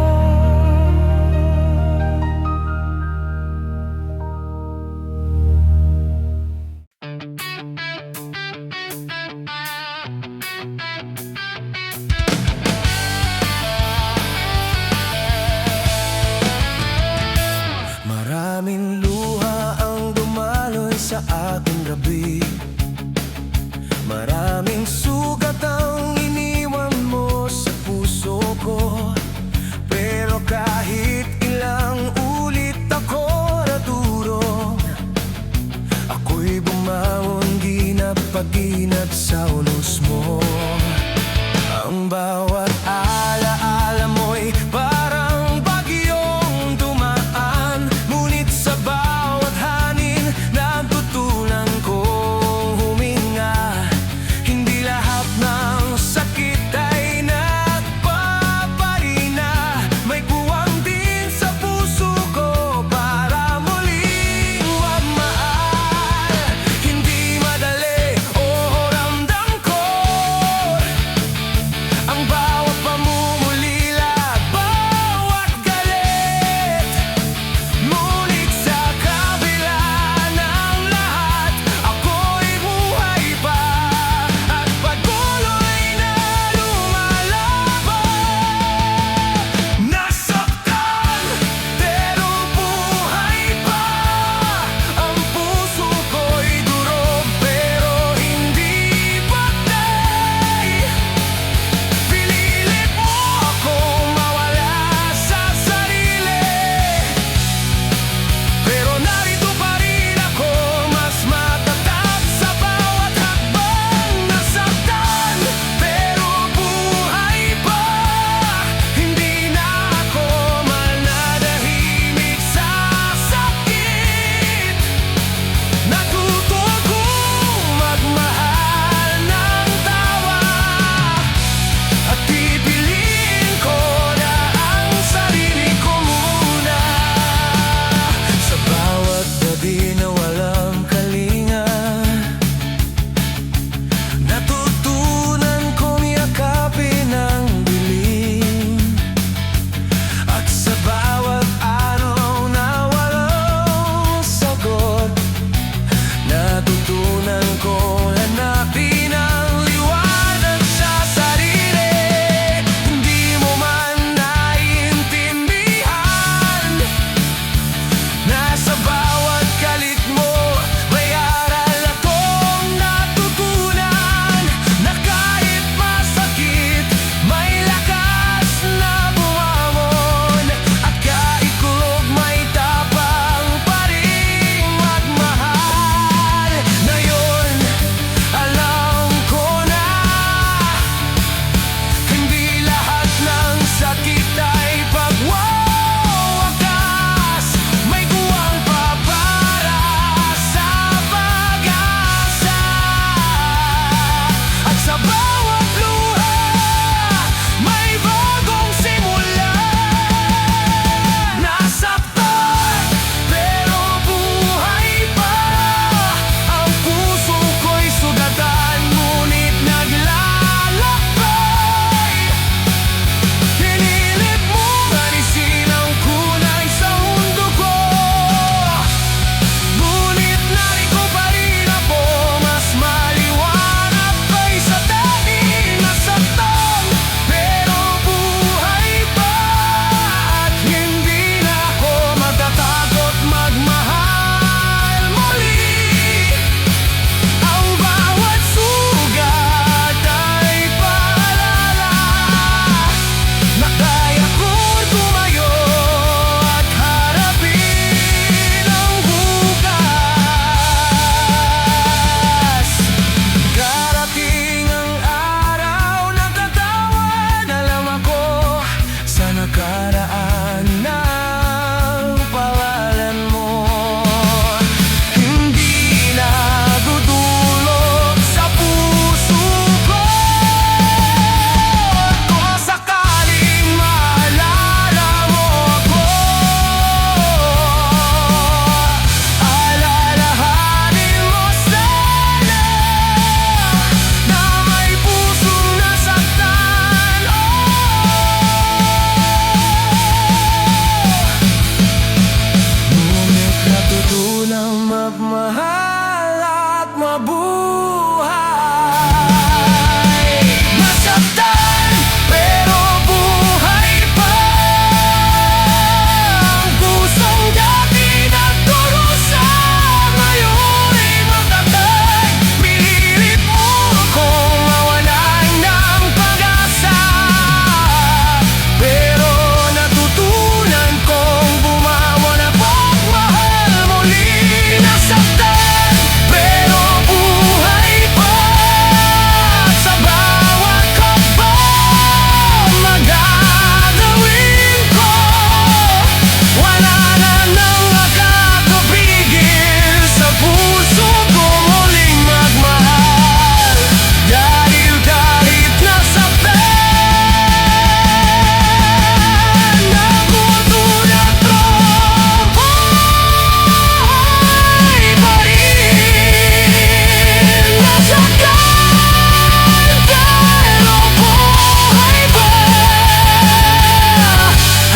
Maraming luha ang dumaloy sa aking gabi, maraming sugat ang iniwan mo sa puso ko. Pero kahit ilang ulit ako nadurog, ako'y bumangon ginap-paginap sa unos mo. Ang bawat alaala mo'y parang bagyong dumaan, ngunit sa bawat hanin natutunan kong huminga. Hindi lahat ng sakit ay nagpaparina, may puwang din sa puso ko.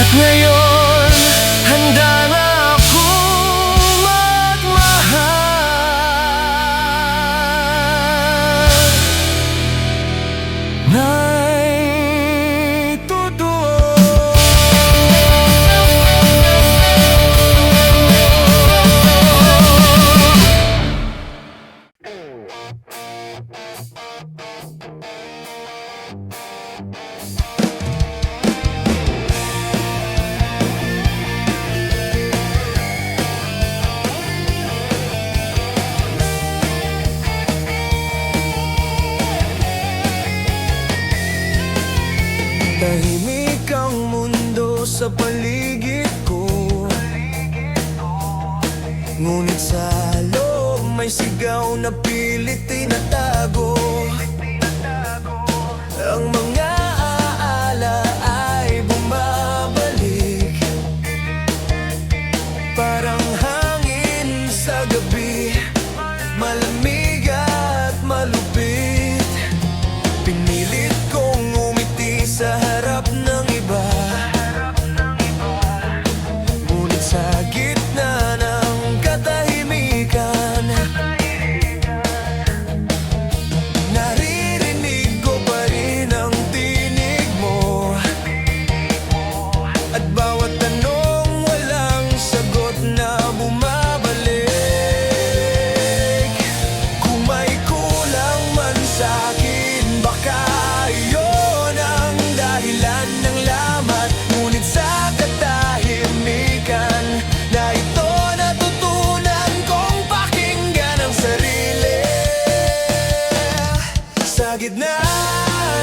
At ngayon, handa na akong magmahal na'y totoo. Tahimik ang mundo sa paligid ko, ngunit sa loob may sigaw na pilit tinatago. Ang mga aala ay bumabalik, parang hangin sa gabi, malamig at malupit. Pinilit kong umiti sa harap ng iba, ngunit sa gitna ng katahimikan, naririnig ko pa rin ang tinig mo. At bawat tanong walang sagot na bumabalik. Kung may kulang man sa'kin, baka iyon ang dahilan ng lamat. Ngunit sa katahimikan na ito, natutunan kong pakinggan ang sarili. Sa gitna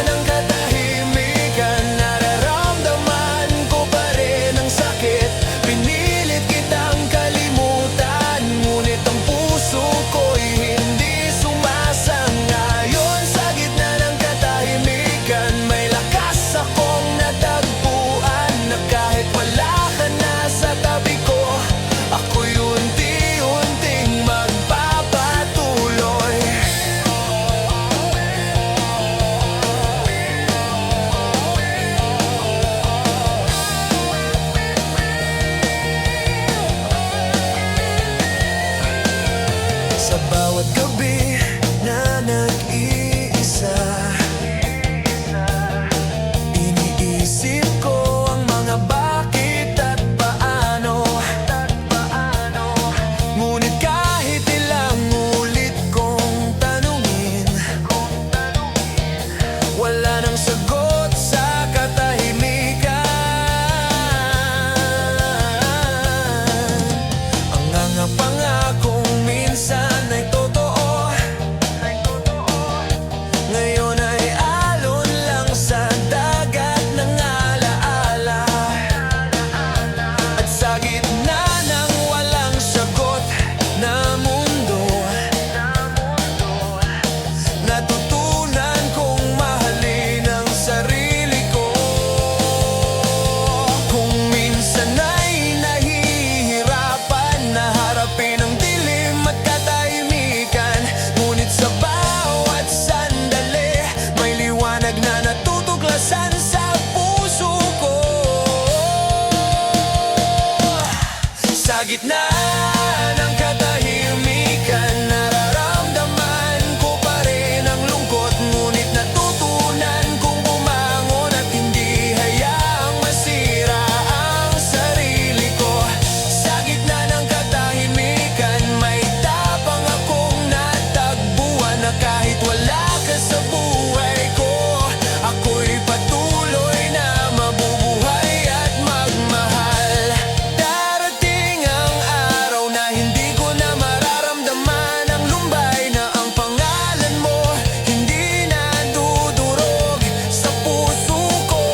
ng katahimikan, nararamdaman ko pa rin ang sakit. Pinilit kitang kalimutan, ngunit ang puso ko'y hindi sumasangayon. Sa gitna ng katahimikan, may lakas akong natagpuan, na kahit wala ka na sa tabi ko, ako'y unti-unting magpapatuloy. Sa bawat gabi na nag-iisa, iniisip ko ang mga bakit at paano. Ngunit kahit ilang ulit kong tanungin, wala nang sagot sa katahimikan. Ang mga pangakong minsan ay totoo, ngayon ay alon lang sa dagat ng alaala. At sa gitna ng walang sagot na mundo, natutunan kong mahalin ang sarili ko. Kung minsan ay nahihirapan na harapin ang dilim at katahimikan, ngunit sa bawat sandali, may liwanag na natutuklasan sa puso ko. Sa gitna ng katahimikan, nararamdaman ko pa rin ang lungkot, ngunit natutunan kong bumangon at hindi hayaang masira ang sarili ko. Sa gitna ng katahimikan, may tapang akong natagpuan, na kahit wala ka sa buhay ko, ako'y patuloy na mabubuhay at magmahal. Darating ang araw na hindi ko na mararamdaman ang lumbay, na ang pangalan mo hindi na dudurog sa puso ko.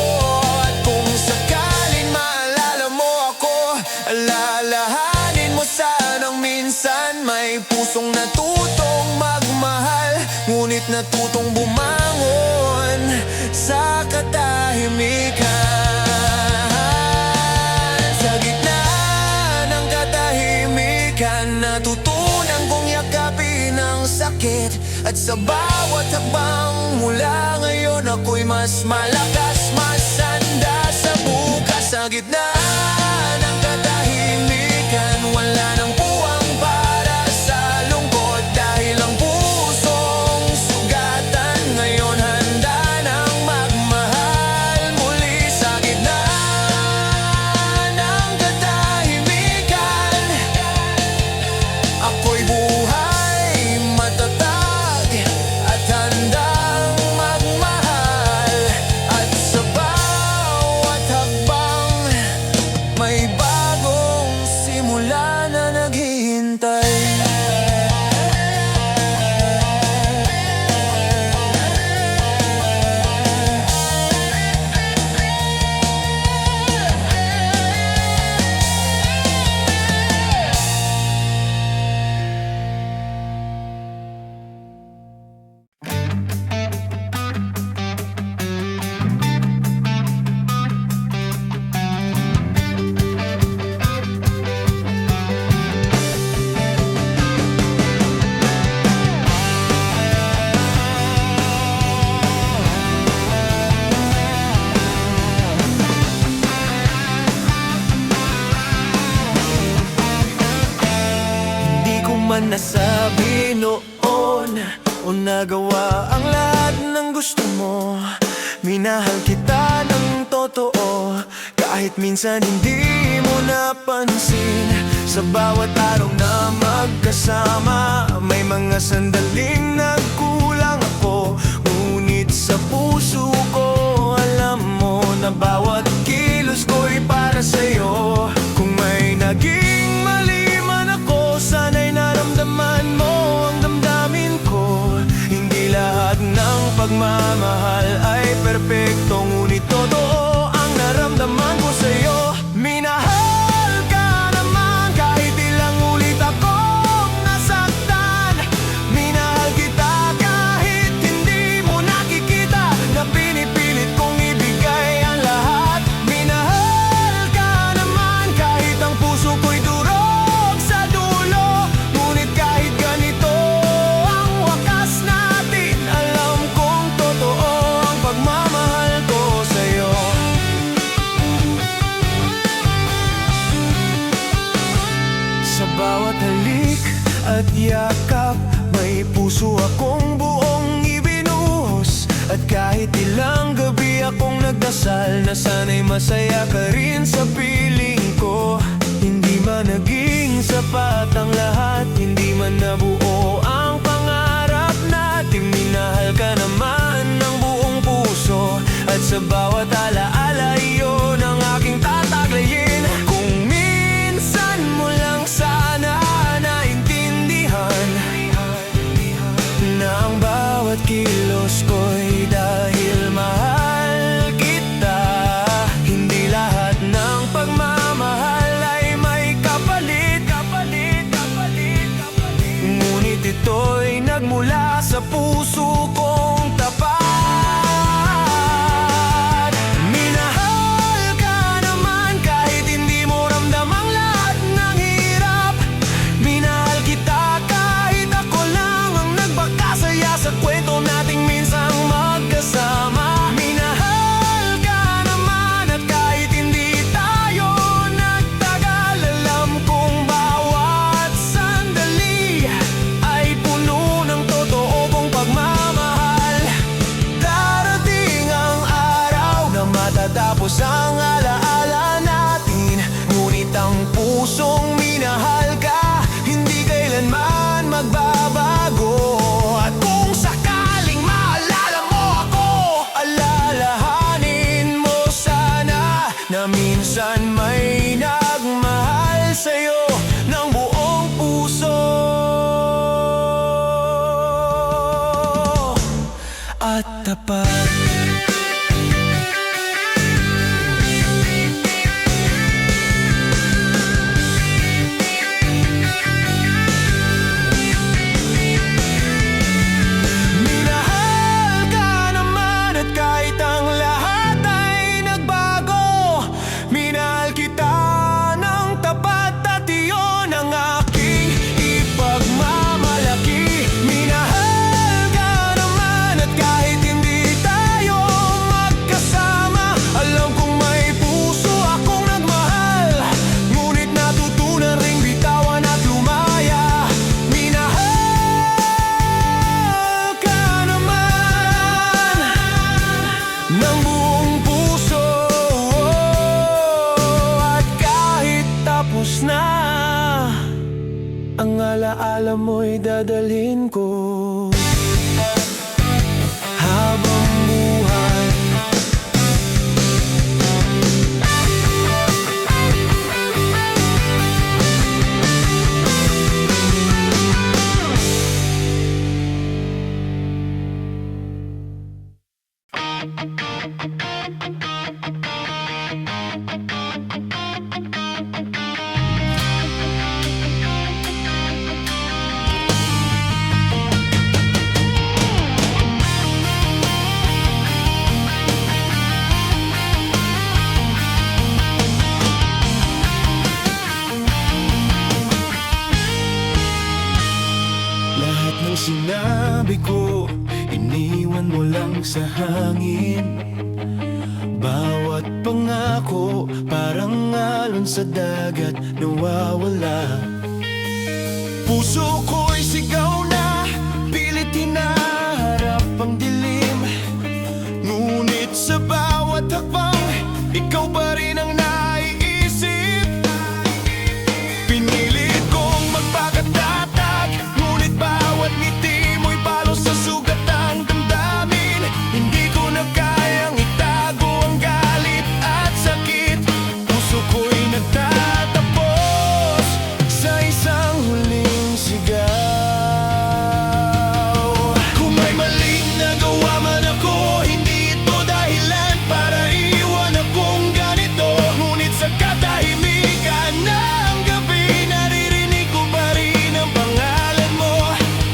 At kung sakaling maalala mo ako, alalahanin mo sanang minsan may pusong natutong magmahal, ngunit natutong bumangon sa katahimikan. Sa gitna ng katahimikan, natutunan kong yakapin ang sakit. At sa bawat hakbang mula ngayon, ako'y mas malakas, mas handa sa bukas. Sa gitna gitna ng katahimikan, wala nang puwang para sa lungkot. Dahil ang pusong sugatan ngayon handa nang magmahal muli. Sa gitna ng katahimikan, ako'y buhay matatag at handang magmahal. At sa bawat hakbang, may bagong simula na naghihintay. Hindi ko man nasabi noon o nagawa ang lahat ng gusto mo. Minahal kita ng totoo, kahit minsan hindi mo napansin. Sa bawat araw na magkasama, may mga sandaling nagkulang ako. Ngunit sa puso ko, alam mo na bawat kilos ko'y para sa'yo. Kung may naging mali man ako, sana'y naramdaman mo ang damdamin ko. Hindi lahat ng pagmamahal ay perpekto, ngunit totoo ang naramdaman ko sa'yo. Minahal ka naman kahit ilang ulit akong nasaktan. Minahal kita kahit hindi mo nakikita na pinipilit kong ibigay ang lahat. Minahal ka naman kahit ang puso ko'y durog sa dulo. Ngunit kahit ganito ang wakas natin, alam kong totoo ang pagmamahal ko sa'yo. Sa bawat halik at yakap, may puso akong buong ibinuhos. At kahit ilang gabi akong nagdasal na sana'y masaya ka rin sa piling ko. Hindi man naging sapat ang lahat, hindi man nabuo ang pangarap natin. Minahal ka naman ng buong puso, at sa bawat alaala iyon ang aking tataglayin. Kung minsan mo lang sana naintindihan na ang bawat kilos ko'y dahil mahal kita. Hindi lahat ng pagmamahal ay may kapalit. Ngunit ito'y nagmula sa puso kong tapat. Minahal ka naman kahit hindi mo ramdam ang lahat ng hirap. Minahal kita kahit ako lang ang nagpakasaya sa kwento nating minsang magkasama. Minahal ka naman at kahit hindi tayo nagtagal, alam kong bawat sandali ay puno ng totoo kong pagmamahal. Darating ang araw na matatapos ang alaala natin, ngunit ang pusong minahal ka hindi kailanman magbabago. At kung sakaling maalala mo ako, alalahanin mo sana na minsan may nagmahal sa'yo ng buong puso at tapat. Minahal ka naman at kahit ang lahat ay nagbago. Minahal kita ng tapat at alaala mo'y dadalhin ko habang buhay. Lahat ng sinabi ko, iniwan mo lang sa hangin. Bawat pangako, parang alon sa dagat nawawala. Puso ko'y sigaw na, pilit hinaharap ang dilim. Ngunit sa bawat hakbang, ikaw pa rin ang naiisip. Pinilit kong magpakatatag, ngunit bawat ngiti mo'y palo sa sugat ng damdamin. Hindi ko na kayang itago ang galit at sakit. Puso ko'y nagtatapos sa isang huling sigaw. Kung may maling nagawa man ako, hindi ito dahilan para iwan akong ganito. Ngunit sa katahimikan ng gabi, naririnig ko pa rin ang pangalan mo.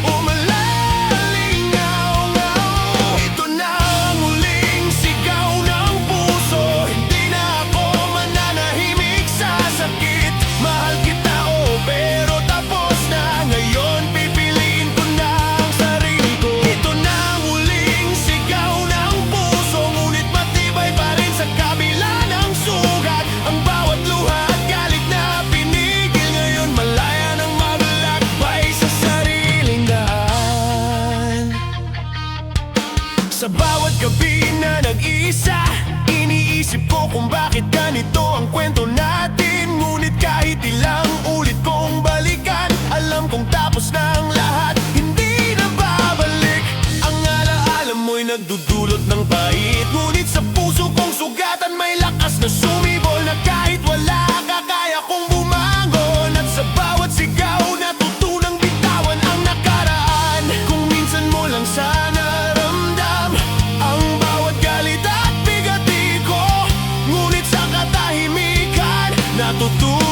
Umalalingaw-ngaw. Ito na ang huling sigaw ng puso. Hindi na ako mananahimik sa sakit. Mahal kita, oh, pero tapos na. Ngayon pipiliin ko na ang sarili ko. Ito na ang huling sigaw ng puso, ngunit matibay pa rin sa kabila ng sugat. Ang bawat luha at galit na pinigil, ngayon malaya nang maglakbay sa sariling daan. Sa bawat gabi na nag-iisa, iniisip ko kung bakit ganito ang kwento natin. Ngunit kahit ilang ulit kong balikan, alam kong tapos na ang lahat, hindi na babalik. Ang alaala mo'y nagdudulot ng pait, ngunit sa puso kong sugatan may lakas na sumibol. Na kahit wala ka, kaya kong bumangon. At sa bawat sigaw, natutunang bitawan ang nakaraan. Kung minsan mo lang sana ramdam ang bawat galit at bigati ko, ngunit sa katahimikan natutunan